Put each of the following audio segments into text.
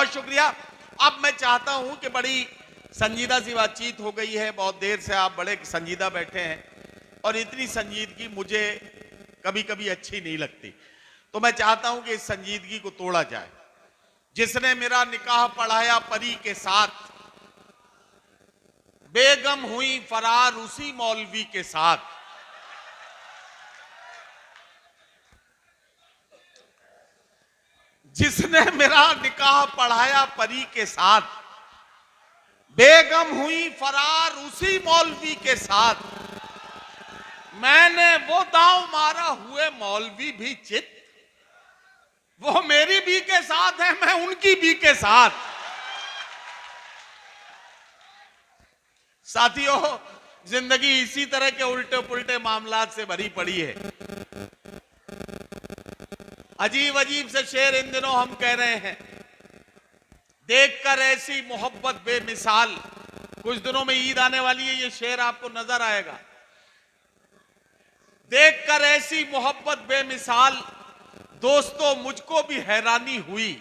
बहुत शुक्रिया। अब मैं चाहता हूं कि बड़ी संजीदा सी बातचीत हो गई है, बहुत देर से आप बड़े संजीदा बैठे हैं और इतनी संजीदगी मुझे कभी कभी अच्छी नहीं लगती, तो मैं चाहता हूं कि इस संजीदगी को तोड़ा जाए। जिसने मेरा निकाह पढ़ाया परी के साथ, बेगम हुई फरार उसी मौलवी के साथ। जिसने मेरा निकाह पढ़ाया परी के साथ, बेगम हुई फरार उसी मौलवी के साथ। मैंने वो दांव मारा हुए मौलवी भी चित, वो मेरी भी के साथ है, मैं उनकी भी के साथ। साथियों, जिंदगी इसी तरह के उल्टे पुल्टे मामलात से भरी पड़ी है। अजीब अजीब से शेर इन दिनों हम कह रहे हैं, देखकर ऐसी मोहब्बत बेमिसाल। कुछ दिनों में ईद आने वाली है, ये शेर आपको नजर आएगा। देखकर ऐसी मोहब्बत बेमिसाल, दोस्तों मुझको भी हैरानी हुई।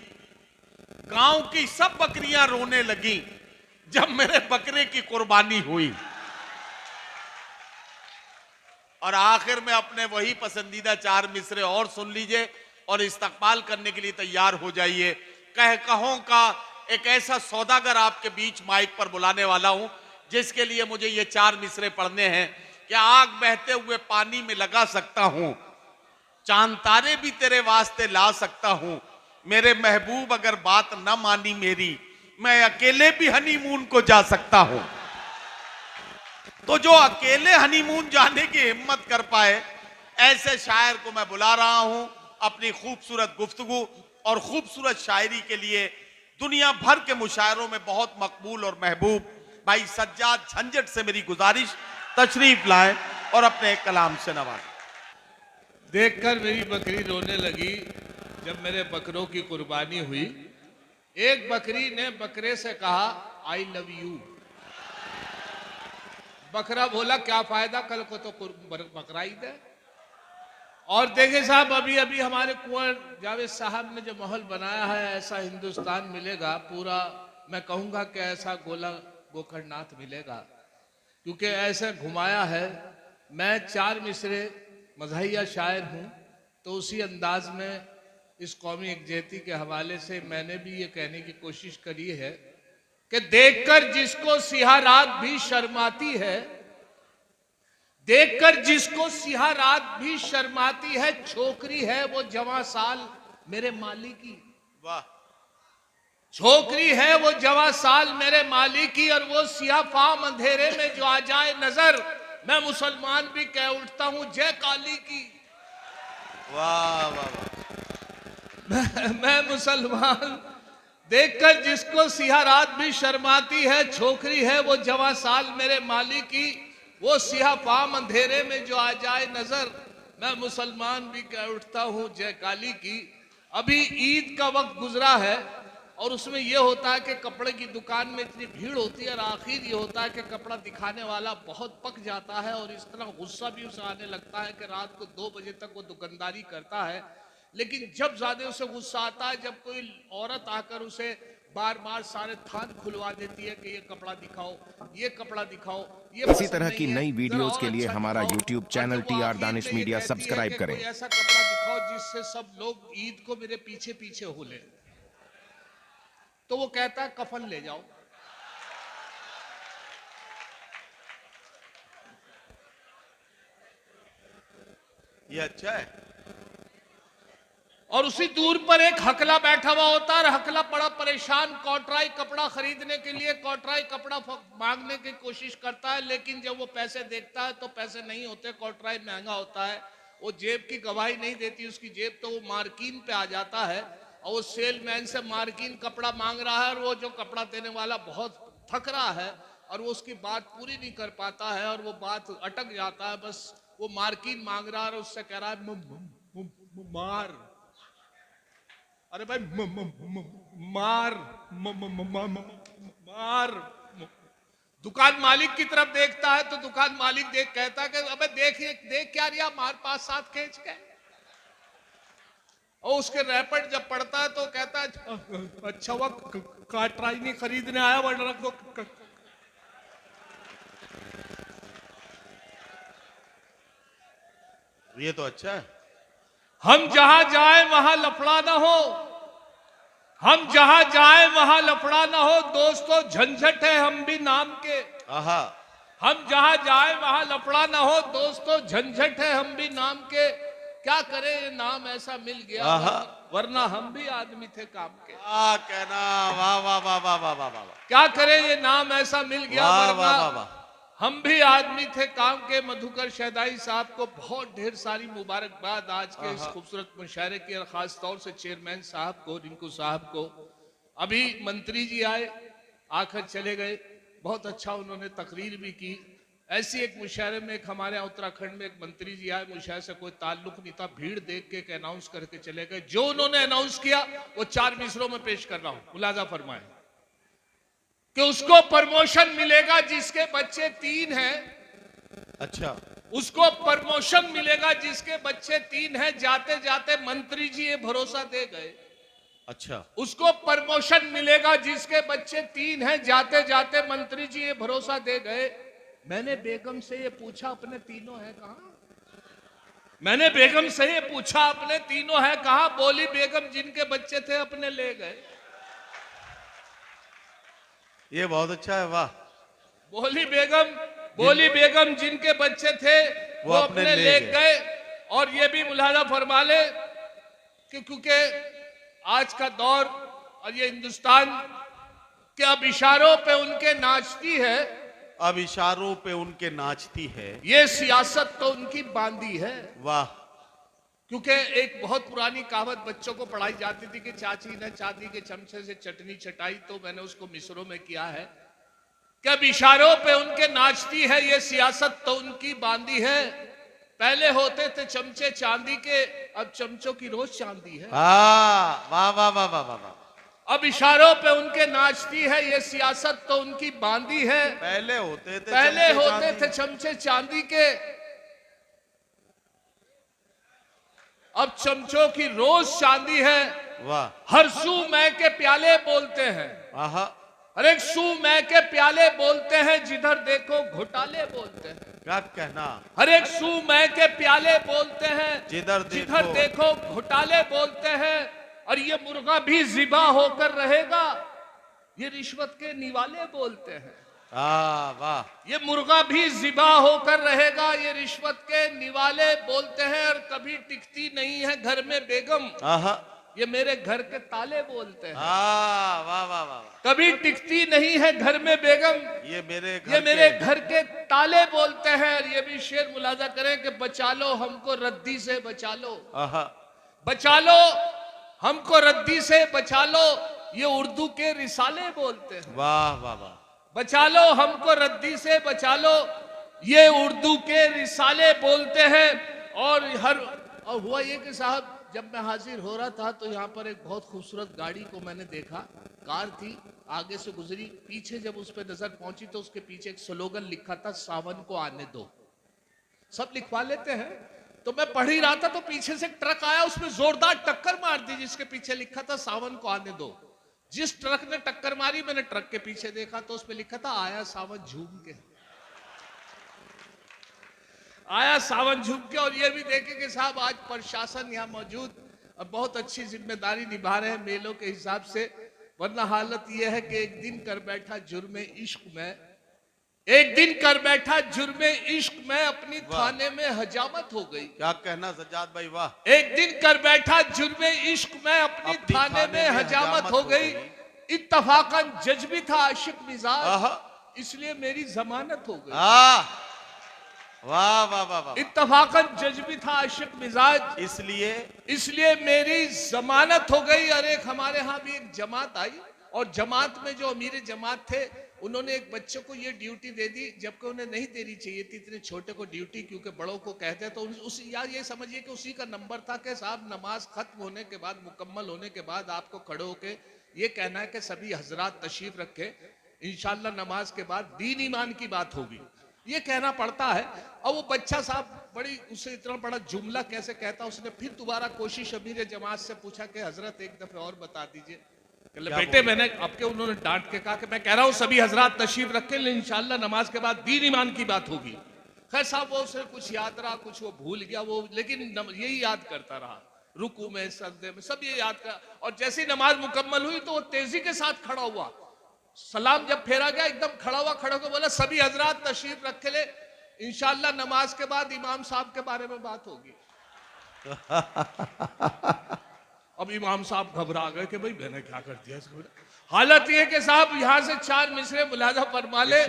गांव की सब बकरियां रोने लगी जब मेरे बकरे की कुर्बानी हुई। और आखिर में अपने वही पसंदीदा 4 मिसरे और सुन लीजिए और इस्तकबाल करने के लिए तैयार हो जाइए। कहों का एक ऐसा सौदागर आपके बीच माइक पर बुलाने वाला हूं, जिसके लिए मुझे ये 4 मिसरे पढ़ने हैं। क्या आग बहते हुए पानी में लगा सकता हूं, चांद तारे भी तेरे वास्ते ला सकता हूं। मेरे महबूब अगर बात न मानी मेरी, मैं अकेले भी हनीमून को जा सकता हूं। तो जो अकेले हनीमून जाने की हिम्मत कर पाए, ऐसे शायर को मैं बुला रहा हूं अपनी खूबसूरत गुफ्तगू और खूबसूरत शायरी के लिए। दुनिया भर के मुशायरों में बहुत मकबूल और महबूब भाई सज्जाद झंझट से मेरी गुजारिश, तशरीफ लाएं और अपने कलाम से नवाजें। देखकर मेरी बकरी रोने लगी जब मेरे बकरों की कुर्बानी हुई। एक बकरी ने बकरे से कहा आई लव यू। बकरा बोला क्या फायदा, कल को तो बकरा ईद है। और देखे साहब, अभी अभी हमारे कुंवर जावेद साहब ने जो महल बनाया है, ऐसा हिंदुस्तान मिलेगा पूरा, मैं कहूंगा कि ऐसा गोकर्णनाथ मिलेगा, क्योंकि ऐसे घुमाया है। मैं 4 मिसरे मज़ाहिया शायर हूं, तो उसी अंदाज में इस कौमी यकजहती के हवाले से मैंने भी ये कहने की कोशिश करी है कि देखकर जिसको सियाह रात भी शर्माती है, देखकर जिसको सियाह रात भी शर्माती है, छोकरी है वो जवां साल मेरे माली की। वाह। छोकरी है वो जवां साल मेरे माली की, और वो सियाह फाम अंधेरे में जो आ जाए नजर, मैं मुसलमान भी कह उठता हूं जय काली की। वाह वाह वाह। मैं मुसलमान, देखकर जिसको सियाह रात भी शर्माती है, छोकरी है वो जवां साल मेरे माली की, वो सियाह फाम अंधेरे में जो आ जाए नजर, मैं मुसलमान भी कह उठता हूं जय काली की। अभी ईद का वक्त गुजरा है और उसमें यह होता है कि कपड़े की दुकान में इतनी भीड़ होती है, और आखिर ये होता है कि कपड़ा दिखाने वाला बहुत पक जाता है और इस तरह गुस्सा भी उसे आने लगता है कि रात को 2 बजे तक वो दुकानदारी करता है। लेकिन जब ज्यादा उसे गुस्सा आता है जब कोई औरत आकर उसे बार बार सारे थान खुलवा देती है कि ये कपड़ा दिखाओ, ये कपड़ा दिखाओ, ये इसी तरह की नई वीडियोस के लिए हमारा YouTube channel TR Danish media subscribe करें। ऐसा कपड़ा दिखाओ जिससे सब लोग ईद को मेरे पीछे पीछे हो ले, तो वो कहता है कफन ले जाओ। ये अच्छा है। और उसी दूर पर एक हकला बैठा हुआ होता है, हकला बड़ा परेशान कॉटराई कपड़ा खरीदने के लिए कॉटराई कपड़ा मांगने की कोशिश करता है, लेकिन जब वो पैसे देखता है तो पैसे नहीं होते, कॉटराई महंगा होता है, वो जेब की गवाही नहीं देती उसकी जेब, तो वो मार्किन पे आ जाता है और वो सेलमैन से मार्किन कपड़ा मांग रहा है, और वो जो कपड़ा देने वाला बहुत थक रहा है और वो उसकी बात पूरी नहीं कर पाता है और वो बात अटक जाता है। बस वो मार्किन मांग रहा है और उससे कह रहा है मार, अरे भाई मार मार। दुकान मालिक की तरफ देखता है तो दुकान मालिक देख कहता है कि अबे देख क्या रिया, मार 5-7 खींच के। और उसके रैपट जब पड़ता है तो कहता है अच्छा हुआ काटराई नहीं खरीदने आया वरना को ये तो अच्छा है। हम जहां जाए वहां लफड़ा ना हो, हम जहां जाए वहां लफड़ा ना हो, दोस्तों झंझट है हम भी नाम के। आहा, हम जहां जाए वहां लफड़ा ना हो, दोस्तों झंझट है हम भी नाम के। क्या करें ये नाम ऐसा मिल गया, वरना हम भी आदमी थे काम के। कहना वाह वाह वाह वाह वाह वाह वाह। क्या करें ये नाम ऐसा मिल गया, वाह, वरना वाह, वाह, वाह। हम भी आदमी थे काम के। मधुकर शहदाई साहब को बहुत ढेर सारी मुबारकबाद आज के इस खूबसूरत मुशायरे की, और खास तौर से चेयरमैन साहब को, रिंकू साहब को। अभी मंत्री जी आए, आकर चले गए, बहुत अच्छा उन्होंने तकरीर भी की। ऐसी एक मुशायरे में एक हमारे यहाँ उत्तराखंड में एक मंत्री जी आए, मुशायरे से कोई ताल्लुक नहीं था, भीड़ देख के एक अनाउंस करके चले गए। जो उन्होंने अनाउंस किया वो 4 मिसरों में पेश कर रहा हूं, मुलाजा फरमाए कि उसको प्रमोशन मिलेगा जिसके बच्चे 3 हैं। अच्छा, उसको प्रमोशन मिलेगा जिसके बच्चे 3 हैं। जाते जाते मंत्री जी ये भरोसा दे गए। अच्छा, उसको प्रमोशन मिलेगा जिसके बच्चे 3 हैं। जाते जाते मंत्री जी ये भरोसा दे गए। मैंने बेगम से ये पूछा अपने तीनों हैं कहां? मैंने बेगम से ये पूछा अपने तीनों हैं कहां? बोली बेगम जिनके बच्चे थे अपने ले गए। ये बहुत अच्छा है, वाह। बोली बेगम जिनके बच्चे थे वो अपने ले गए। और ये भी मुलाजा फरमा ले कि क्योंकि आज का दौर और ये हिंदुस्तान के अब इशारों पे उनके नाचती है, अब इशारों पे उनके नाचती है, ये सियासत तो उनकी बांधी है। वाह। क्योंकि एक बहुत पुरानी कहावत बच्चों को पढ़ाई जाती थी कि चाची ने चांदी के चमचे से चटनी चटाई, तो मैंने उसको मिसरों में किया है कि अब इशारों पे उनके नाचती है, ये सियासत तो उनकी बांधी है। पहले होते थे चमचे चांदी के, अब चमचों की रोज चांदी है। वाह वाह वाह वाह वाह वाह। अब इशारों पे उनके नाचती है, ये सियासत तो उनकी बांधी है। पहले होते थे चमचे चांदी के, अब चमचों की रोज चांदी है। वाह। हर सू मैं के प्याले बोलते हैं, आहा, हर एक सू मैं के प्याले बोलते हैं, जिधर देखो घोटाले बोलते हैं। क्या कहना, हर एक सू मैं के प्याले बोलते हैं, जिधर देखो घोटाले बोलते हैं। और ये मुर्गा भी जिबा होकर रहेगा, ये रिश्वत के निवाले बोलते हैं। वाह। ये मुर्गा भी जिबा होकर रहेगा, ये रिश्वत के निवाले बोलते हैं। और कभी टिकती नहीं है घर में बेगम, ये मेरे घर के ताले बोलते हैं। वाह वाह वाह। कभी टिकती नहीं है घर में बेगम, ये मेरे घर के ताले बोलते हैं। और ये भी शेर मुलाजा करें कि बचा लो हमको रद्दी से, बचा लो, बचा लो हमको रद्दी से, बचा लो, ये उर्दू के रिसाले बोलते हैं। वाह वाह वाह। बचा लो हमको रद्दी से, बचा लो, ये उर्दू के रिसाले बोलते हैं। और हुआ ये कि साहब जब मैं हाजिर हो रहा था तो यहाँ पर एक बहुत खूबसूरत गाड़ी को मैंने देखा, कार थी, आगे से गुजरी, पीछे जब उस पर नजर पहुंची तो उसके पीछे एक स्लोगन लिखा था, सावन को आने दो। सब लिखवा लेते हैं, तो मैं पढ़ ही रहा था तो पीछे से एक ट्रक आया, उसमें जोरदार टक्कर मार दी जिसके पीछे लिखा था सावन को आने दो। जिस ट्रक ने टक्कर मारी मैंने ट्रक के पीछे देखा तो उसमें लिखा था आया सावन झूम के, आया सावन झूम के। और ये भी देखे कि साहब आज प्रशासन यहाँ मौजूद और बहुत अच्छी जिम्मेदारी निभा रहे हैं मेलों के हिसाब से। वरना हालत यह है कि एक दिन कर बैठा जुर्मे इश्क में, एक दिन कर बैठा जुर्मे इश्क में, अपनी थाने में हजामत हो गई। क्या कहना सज्जाद भाई, वाह। एक दिन कर बैठा जुर्मे इश्क में, अपनी थाने में हजामत हो गई। इत्तफाकन जज भी था आशिक मिजाज, इसलिए मेरी जमानत हो गई। वाह वाह वाह वाह। इत्तफाकन जज भी था आशिक मिजाज, इसलिए मेरी जमानत हो गई। और एक हमारे यहाँ भी एक जमात आई, और जमात में जो अमीर जमात थे उन्होंने एक बच्चे को ये ड्यूटी दे दी, जबकि उन्हें नहीं देनी चाहिए थी इतने छोटे को ड्यूटी, क्योंकि बड़ों को कहते हैं। तो यार ये समझिए कि उसी का नंबर था कि साहब नमाज खत्म होने के बाद, मुकम्मल होने के बाद आपको खड़े होके ये कहना है कि सभी हजरात तशरीफ रखे, इंशाल्लाह नमाज के बाद दीन ईमान की बात होगी। ये कहना पड़ता है। और वो बच्चा साहब बड़ी उससे इतना बड़ा जुमला कैसे कहता, उसने फिर दोबारा कोशिश अमीर जमात से पूछा कि हजरत एक दफे और बता दीजिए। बेटे मैंने आपके, उन्होंने डांट के कहा कि मैं कह रहा हूं सभी हजरात तशरीफ रखें, इंशाल्लाह नमाज के बाद दीन ईमान की बात होगी। खैर साहब वो उसे कुछ याद रहा, कुछ वो भूल गया, वो लेकिन यही याद करता रहा, रुकू में सजदे में सब ये याद कर। और जैसी नमाज मुकम्मल हुई तो वो तेजी के साथ खड़ा हुआ, सलाम जब फेरा गया एकदम खड़ा हुआ, खड़ा होकर बोला सभी हजरात तशरीफ रखे ले, इंशाल्लाह नमाज के बाद इमाम साहब के बारे में बात होगी। अब इमाम साहब घबरा गए कि भाई मैंने क्या कर दिया इसको। हालत ये कि साहब यहां से 4 मिसरे मुलाजा फरमा ले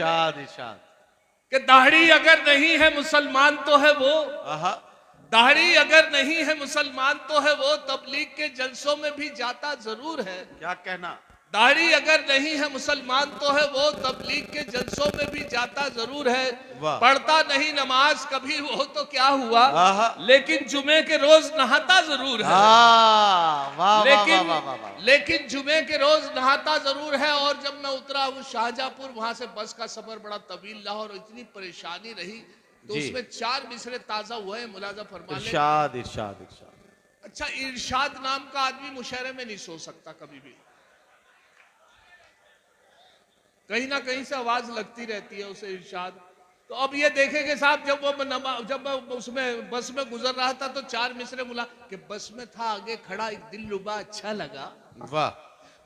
कि दाढ़ी अगर नहीं है मुसलमान तो है वो, दाढ़ी अगर नहीं है मुसलमान तो है वो, तबलीग के जलसों में भी जाता जरूर है। क्या कहना? दाढ़ी अगर नहीं है मुसलमान तो है वो, तबलीग के जलसों में भी जाता जरूर है। पढ़ता नहीं नमाज कभी वो तो क्या हुआ, लेकिन जुमे के रोज नहाता जरूर है। लेकिन जुमे के रोज नहाता जरूर है। और जब मैं उतरा हूँ शाहजहांपुर, वहां से बस का सफर बड़ा तवील रहा और इतनी परेशानी रही, तो उसमें 4 मिसरे ताजा हुए, मुलाजा फरमा ले। इरशाद। अच्छा, इरशाद नाम का आदमी मुशायरे में नहीं सो सकता कभी भी, कहीं ना कहीं से आवाज लगती रहती है उसे इरशाद। तो अब ये देखेंगे साहब, जब मैं उसमें बस में गुजर रहा था तो 4 मिसरे मुला कि बस में था आगे खड़ा एक दिल लुबा अच्छा लगा। वाह।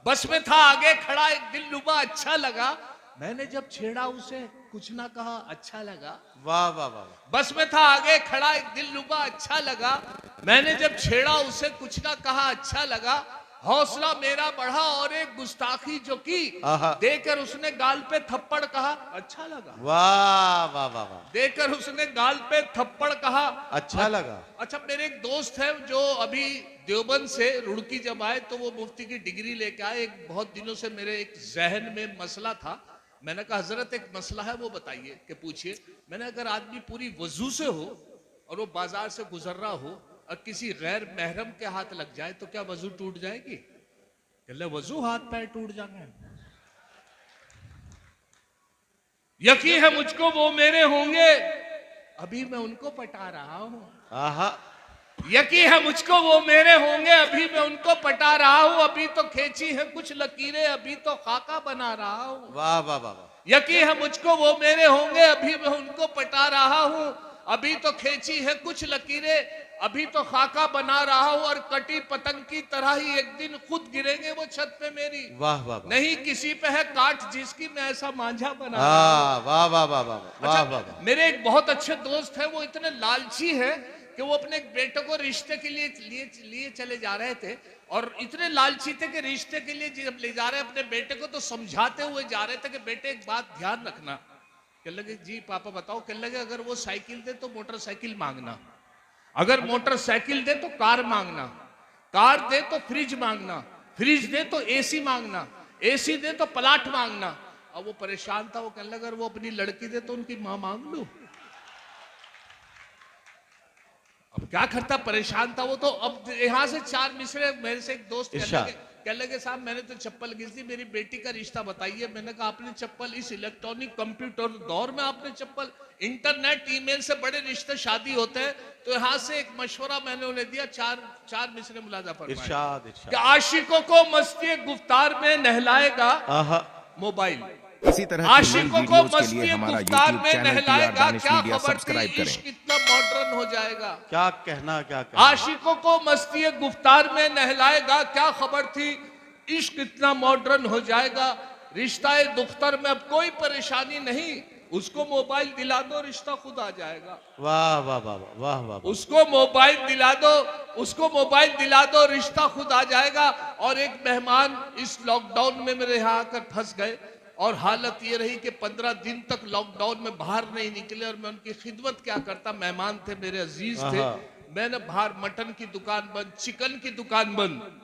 बस में था आगे खड़ा एक दिल लुबा अच्छा लगा, मैंने जब छेड़ा उसे कुछ ना कहा अच्छा लगा। वाह वाह वाह। बस में था आगे खड़ा एक दिल लुबा अच्छा लगा, मैंने जब छेड़ा उसे कुछ ना कहा अच्छा लगा। हौसला मेरा बढ़ा और एक गुस्ताखी जो की देकर उसने गाल पे थप्पड़ कहा अच्छा लगा। वाह वाह वाह वाह। देकर उसने गाल पे थप्पड़ कहा अच्छा लगा। अच्छा, मेरे एक दोस्त है जो अभी देवबंद से रुड़की जब आए तो वो मुफ्ती की डिग्री लेके आए। एक बहुत दिनों से मेरे एक जहन में मसला था, मैंने कहा हजरत एक मसला है वो बताइए कि पूछिए। मैंने अगर आदमी पूरी वजू से हो और वो बाजार से गुजर रहा हो और किसी गैर महरम के हाथ लग जाए तो क्या वजू टूट जाएगी? कहले वजू हाथ पैर टूट जाएंगे। यकीन है मुझको वो मेरे होंगे अभी मैं उनको पटा रहा हूं। यकीन है मुझको वो मेरे होंगे अभी मैं उनको पटा रहा हूं। अभी तो खींची है कुछ लकीरें अभी तो खाका बना रहा हूं। वाह वाह वाह। यकीन है मुझको वो मेरे होंगे अभी मैं उनको पटा रहा हूं। अभी तो खींची है कुछ लकीरें अभी तो खाका बना रहा हूं। और कटी पतंग की तरह ही एक दिन खुद गिरेंगे वो छत पे मेरी। वाह वाह। नहीं किसी पे है काट जिसकी मैं ऐसा मांझा बना। वाह वाह वाह वाह। मेरे एक बहुत अच्छे दोस्त है, वो इतने लालची है कि वो अपने बेटे को रिश्ते के लिए चले जा रहे थे और इतने लालची थे कि रिश्ते के लिए जब ले जा रहे अपने बेटे को तो समझाते हुए जा रहे थे कि बेटे एक बात ध्यान रखना। कहने लगे जी पापा बताओ। कहने लगे अगर वो साइकिल दे तो मोटरसाइकिल मांगना, अगर मोटरसाइकिल दे तो कार मांगना, कार दे तो फ्रिज मांगना, फ्रिज दे तो एसी मांगना, एसी दे तो प्लाट मांगना। अब वो परेशान था, वो कहने लगा अगर वो अपनी लड़की दे तो उनकी मां मांग लो। अब क्या करता, परेशान था वो तो। अब यहां से 4 मिसरे मेरे से एक दोस्त कहने लगे साहब मैंने तो चप्पल घिस दी, मेरी बेटी का रिश्ता बताइए। मैंने कहा आपने चप्पल इस इलेक्ट्रॉनिक कंप्यूटर दौर में आपने चप्पल, इंटरनेट ईमेल से बड़े रिश्ते शादी होते हैं। तो यहां से एक मशवरा मैंने उन्हें दिया, 4 मिसरे मुलाजा फरमाए कि आशिकों को मस्ती गुफ्तार में नहलाएगा मोबाइल। इसी तरह आशिकों को मस्ती गुफ्तार में नहलाएगा क्या खबर थी इश्क कितना मॉडर्न हो जाएगा। क्या कहना आशिकों को मस्ती गुफ्तार में नहलाएगा क्या खबर थी इश्क कितना मॉडर्न हो जाएगा। रिश्ता दुख्तर में अब कोई परेशानी नहीं, उसको मोबाइल दिला दो रिश्ता खुद आ जाएगा। वाह वाह वाह वाह वाह। उसको मोबाइल दिला दो, उसको मोबाइल दिला दो रिश्ता खुद आ जाएगा। और एक मेहमान इस लॉकडाउन में मेरे यहाँ आकर फंस गए और हालत ये रही कि 15 दिन तक लॉकडाउन में बाहर नहीं निकले और मैं उनकी खिदमत क्या करता। मेहमान थे मेरे अजीज थे, मैंने बाहर मटन की दुकान बंद, चिकन की दुकान बंद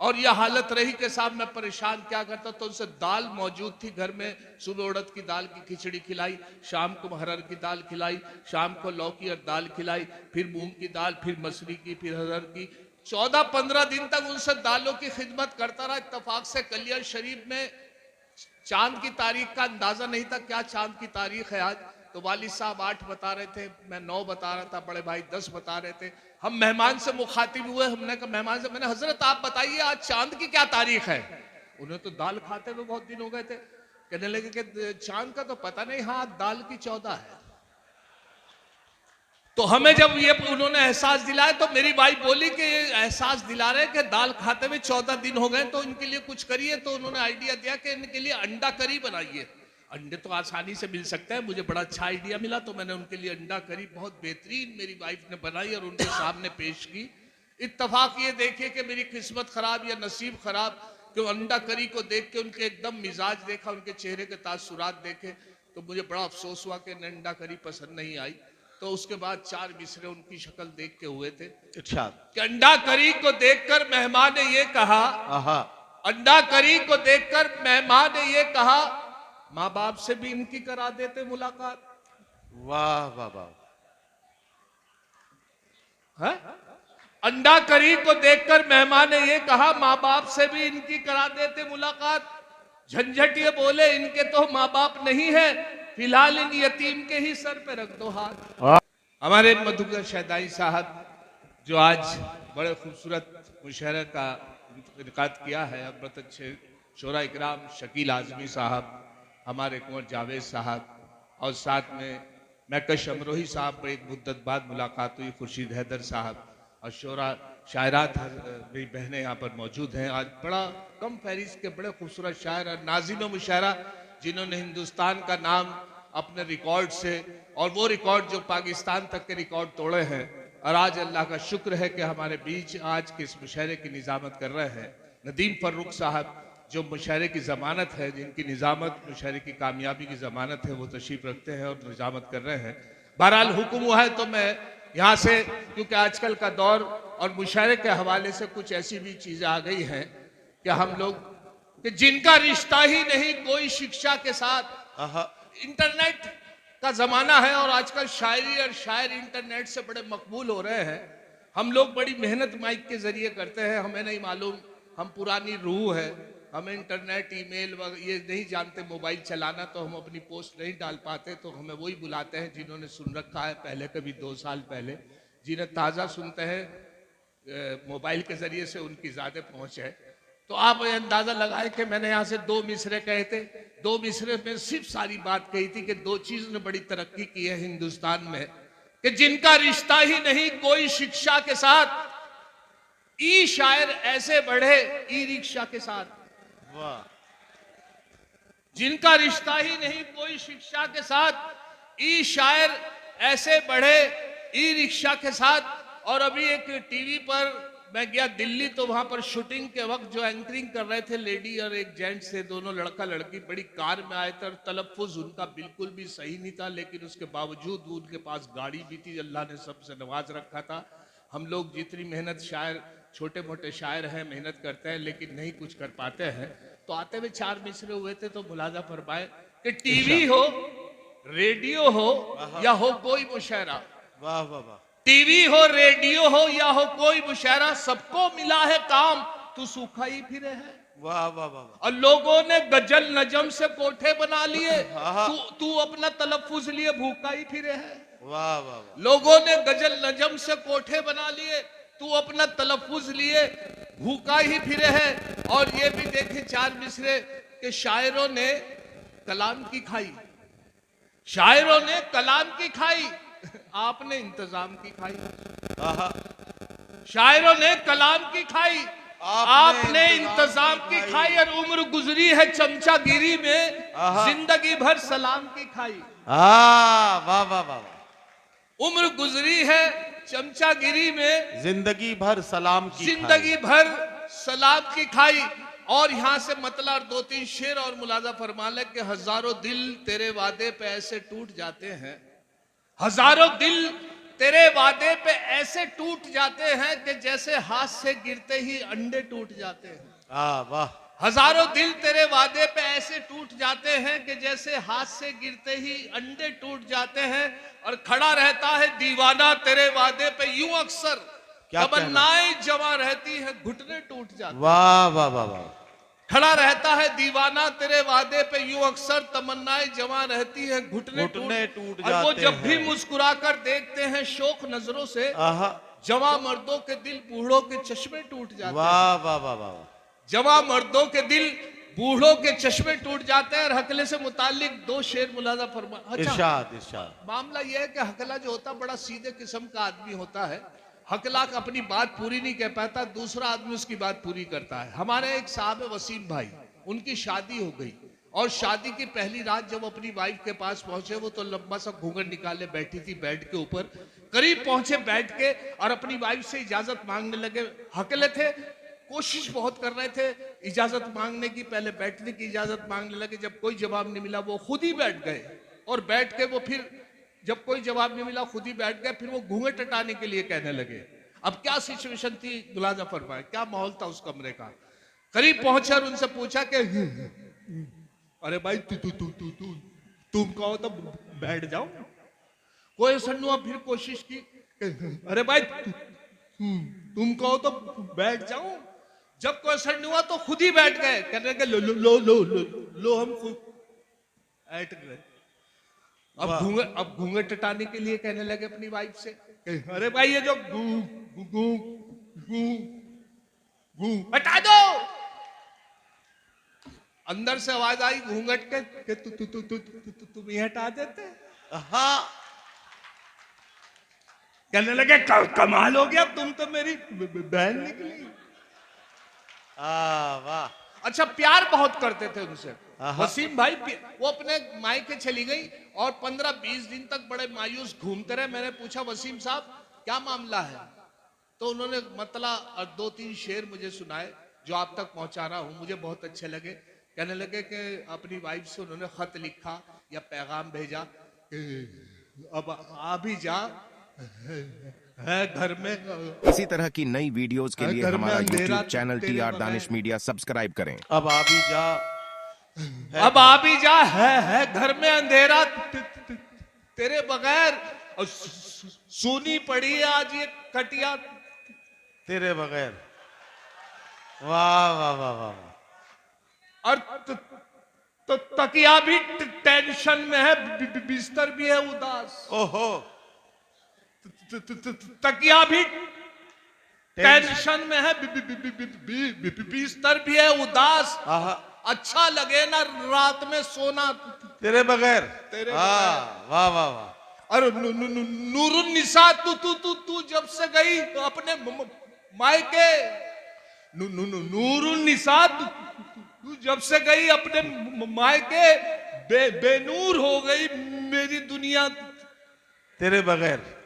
और यह हालत रही कि साहब मैं परेशान क्या करता। तो उनसे दाल मौजूद थी घर में, सुबह उड़द की दाल की खिचड़ी खिलाई, शाम को हरर की दाल खिलाई, शाम को लौकी और दाल खिलाई, फिर मूंग की दाल, फिर मसूरी की, फिर हरर की। 14-15 दिन तक उनसे दालों की खिदमत करता रहा। इत्तेफाक से कलियर शरीफ में चांद की तारीख का अंदाजा नहीं था, क्या चांद की तारीख है आज। तो वालिद साहब 8 बता रहे थे, मैं 9 बता रहा था, बड़े भाई 10 बता रहे थे। हम मेहमान से मुखातिब हुए, हमने कहा मेहमान से, मैंने हजरत आप बताइए आज चांद की क्या तारीख है। उन्हें तो दाल खाते हुए बहुत दिन हो गए थे। कहने लगे कि चांद का तो पता नहीं, हाँ दाल की 14 है। तो हमें जब ये उन्होंने एहसास दिलाया तो मेरी भाई बोली कि ये एहसास दिला रहे कि दाल खाते हुए 14 दिन हो गए, तो इनके लिए कुछ करिए। तो उन्होंने आइडिया दिया कि इनके लिए अंडा करी बनाइए। अंडे तो आसानी से मिल सकते हैं, मुझे बड़ा अच्छा आइडिया मिला, तो मैंने उनके लिए अंडा करी बहुत बेहतरीन मेरी वाइफ ने बनाई और उनके सामने पेश की। इत्तफाक ये देखिए कि मेरी किस्मत खराब या नसीब खराब कि अंडा करी को देख के उनके एकदम मिजाज देखा, उनके चेहरे के तासुरात देखे तो मुझे बड़ा अफसोस हुआ कि अंडा करी पसंद नहीं आई। तो उसके बाद 4 मिसरे उनकी शक्ल देख के हुए थे। अच्छा। कि अंडा करी को देखकर मेहमान ने ये कहा, अंडा करी को देखकर मेहमान ने ये कहा, माँ बाप से भी इनकी करा देते मुलाकात। वाह वाह वाह। है? अंडा करी को देखकर मेहमान ने ये कहा, माँ बाप से भी इनकी करा देते मुलाकात। झंझट ये बोले, इनके तो माँ बाप नहीं है, फिलहाल इन यतीम के ही सर पे रख दो हाथ। हमारे मधुकर शहदाई साहब जो आज बड़े खूबसूरत मुशायरे का इनकाद किया है, बहुत अच्छे शोरा इकराम शकील आजमी साहब, हमारे कुंवर जावेद साहब और साथ में मैकश अमरोही साहब, एक मुद्दत बाद मुलाकात हुई, खुर्शीद हैदर साहब और शोरा शायरात मेरी बहनें यहाँ पर मौजूद हैं। आज बड़ा कम फहरिस्त के बड़े खूबसूरत शायर और नाज़िम मुशायरा जिन्होंने हिंदुस्तान का नाम अपने रिकॉर्ड से, और वो रिकॉर्ड जो पाकिस्तान तक के रिकॉर्ड तोड़े हैं, और आज अल्लाह का शुक्र है कि हमारे बीच आज के इस मुशायरे की निजामत कर रहे हैं नदीम फर्रुख साहब, जो मुशायरे की ज़मानत है, जिनकी निजामत मुशायरे की कामयाबी की ज़मानत है, वो तशरीफ़ रखते हैं और निजामत कर रहे हैं। बहरहाल हुक्म हुआ है तो मैं यहाँ से, क्योंकि आजकल का दौर और मुशायरे के हवाले से कुछ ऐसी भी चीज़ें आ गई हैं कि हम लोग कि जिनका रिश्ता ही नहीं कोई शिक्षा के साथ, इंटरनेट का जमाना है और आजकल शायरी और शायर इंटरनेट से बड़े मकबूल हो रहे हैं। हम लोग बड़ी मेहनत माइक के जरिए करते हैं, हमें नहीं मालूम, हम पुरानी रूह है, हमें इंटरनेट ईमेल ये नहीं जानते, मोबाइल चलाना, तो हम अपनी पोस्ट नहीं डाल पाते। तो हमें वही बुलाते हैं जिन्होंने सुन रखा है पहले, कभी 2 साल पहले, जिन्हें ताज़ा सुनते हैं मोबाइल के जरिए से उनकी ज़्यादा पहुँच है। तो आप अंदाजा लगाए कि मैंने यहाँ से 2 मिसरे कहे थे, 2 मिसरे में सिर्फ सारी बात कही थी कि 2 चीज ने बड़ी तरक्की की है हिंदुस्तान में, कि जिनका रिश्ता ही नहीं कोई शिक्षा के साथ, ई शायर ऐसे बढ़े ई रिक्शा के साथ। वाह। जिनका रिश्ता ही नहीं कोई शिक्षा के साथ, ई शायर ऐसे बढ़े ई रिक्शा के साथ। और अभी एक टीवी पर मैं गया दिल्ली, तो वहां पर शूटिंग के वक्त जो एंकरिंग कर रहे थे, लेडी और एक जेंट्स थे, दोनों लड़का लड़की बड़ी कार में आए थे और तलफ्फुज उनका बिल्कुल भी सही नहीं था, लेकिन उसके बावजूद उनके पास गाड़ी भी थी, अल्लाह ने सबसे नवाज रखा था। हम लोग जितनी मेहनत शायर, छोटे मोटे शायर हैं, मेहनत करते हैं लेकिन नहीं कुछ कर पाते हैं। तो आते हुए 4 मिसरे हुए थे, तो मुलाजा फरमाए कि टीवी हो, रेडियो हो या हो कोई मुशायरा, वाह वाह वाह, टीवी हो, रेडियो हो या हो कोई मुशायरा, सबको मिला है काम, तू सूखा ही फिरे है। वाह वाह वाह। और लोगों ने गजल नजम से कोठे बना लिए, तू अपना तलफ्फुज लिए भूखा ही फिरे है। वाह वाह वाह। लोगों ने गजल नजम से कोठे बना लिए, तू अपना तलफ्फुज लिए भूखा ही फिरे है। और ये भी देखे 4 मिसरे के शायरों ने कलाम की खाई, शायरों ने कलाम की खाई, आपने इंतजाम की खाई। शायरों ने कलाम की खाई, आपने इंतजाम की खाई। और उम्र गुजरी है चमचागिरी में, जिंदगी भर सलाम की खाई। वाह वाह वाह। उम्र गुजरी है चमचागिरी में, जिंदगी भर सलाम की, जिंदगी भर सलाम की खाई। और यहाँ से मतलब 2-3 शेर और मुलाजा फरमा ले कि हजारों दिल तेरे वादे पे ऐसे टूट जाते हैं, हजारों दिल तेरे वादे पे ऐसे टूट जाते हैं कि जैसे हाथ से गिरते ही अंडे टूट जाते हैं। वाह। हजारों दिल तेरे वादे पे ऐसे टूट जाते हैं कि जैसे हाथ से गिरते ही अंडे टूट जाते हैं। और खड़ा रहता है दीवाना तेरे वादे पे यूं अक्सर, तमन्नाएं जमा रहती है घुटने टूट जाते हैं। वाह वाह वाह वाह। खड़ा रहता है दीवाना तेरे वादे पे, यूं अक्सर तमन्नाएं जवां रहती है, घुटने टूट और वो जाते जब भी हैं। मुस्कुराकर देखते हैं शोक नजरों से, आहा, जवां मर्दों के दिल बूढ़ों के चश्मे टूट जाते हैं। वाह वाह वाह वाह। जवां मर्दों के दिल बूढ़ों के चश्मे टूट जाते हैं। और हकले से मुतालिक 2 शेर मुलाजा फरमा। अच्छा, इरशाद इरशाद। मामला यह है कि हकला जो होता बड़ा सीधे किस्म का आदमी होता है। हकला अपनी बात पूरी नहीं कह पाता, दूसरा आदमी उसकी बात पूरी करता है। हमारे एक साहब है वसीम भाई, उनकी शादी हो गई और शादी की पहली रात जब अपनी वाइफ के पास पहुंचे, वो तो लंबा सा घूंघट निकाले बैठी थी बेड के ऊपर। करीब पहुंचे बैठ के और अपनी वाइफ से इजाजत मांगने लगे। हकले थे, कोशिश बहुत कर रहे थे इजाजत मांगने की, पहले बैठने की इजाजत मांगने लगे। जब कोई जवाब नहीं मिला वो खुद ही बैठ गए और बैठ के वो फिर जब कोई जवाब नहीं मिला खुद ही बैठ गए। फिर वो घूंघट हटाने के लिए कहने लगे। अब क्या सिचुएशन थी मुलाजा फरमाए, क्या माहौल था उस कमरे का। करीब पहुंचे और उनसे पूछा कि अरे भाई तुम कहो तो बैठ जाओ। कोई सन्नुआ फिर कोशिश की, अरे भाई तुम कहो तो बैठ जाओ। जब कोई असर नहीं हुआ तो खुद ही बैठ गए, कहने लगे लो लो लो लो लो लो हम खुद बैठ गए। अब घूंघट हटाने के लिए कहने लगे अपनी वाइफ से, अरे भाई ये जो गू गू गू गू हटा दो। अंदर से आवाज आई घूंघट के तुम ही हटा देते। हाँ, कहने लगे कमाल हो गया, तुम तो मेरी बहन निकली। वाह। अच्छा, प्यार बहुत करते थे उनसे आहा। वसीम भाई। वो अपने मायके चली गई और 15-20 दिन तक बड़े मायूस घूमते रहे। मैंने पूछा वसीम साहब क्या मामला है, तो उन्होंने मतला और 2-3 शेर मुझे सुनाए जो आप तक पहुंचा रहा हूं, मुझे बहुत अच्छे लगे। कहने लगे कि अपनी वाइफ से उन्होंने खत लिखा या पैगाम भेजा, अब आ भी जा है घर में। इसी तरह की नई वीडियोस के लिए घर में हमारा अंधेरा यूट्यूब चैनल तेरे TR बगैर। दानिश मीडिया सब्सक्राइब करें। अब आ भी जा, अब आ भी जा है घर में अंधेरा तेरे बगैर, और सोनी पड़ी है आज ये कटिया तेरे बगैर। वाह वाह वाह वाह। और तो तकिया भी टेंशन में है, बिस्तर भी है उदास। ओहो, तकिया भी टेंशन में है, बिस्तर भी है उदास। आहा, अच्छा लगे ना रात में सोना तेरे बगैर। तेरे हाँ, वाह वाह वाह। और नूरुन निसा तू जब से गई अपने मायके, नूरुन निसा तू जब से गई अपने मायके, बेनूर हो गई मेरी दुनिया तेरे बगैर।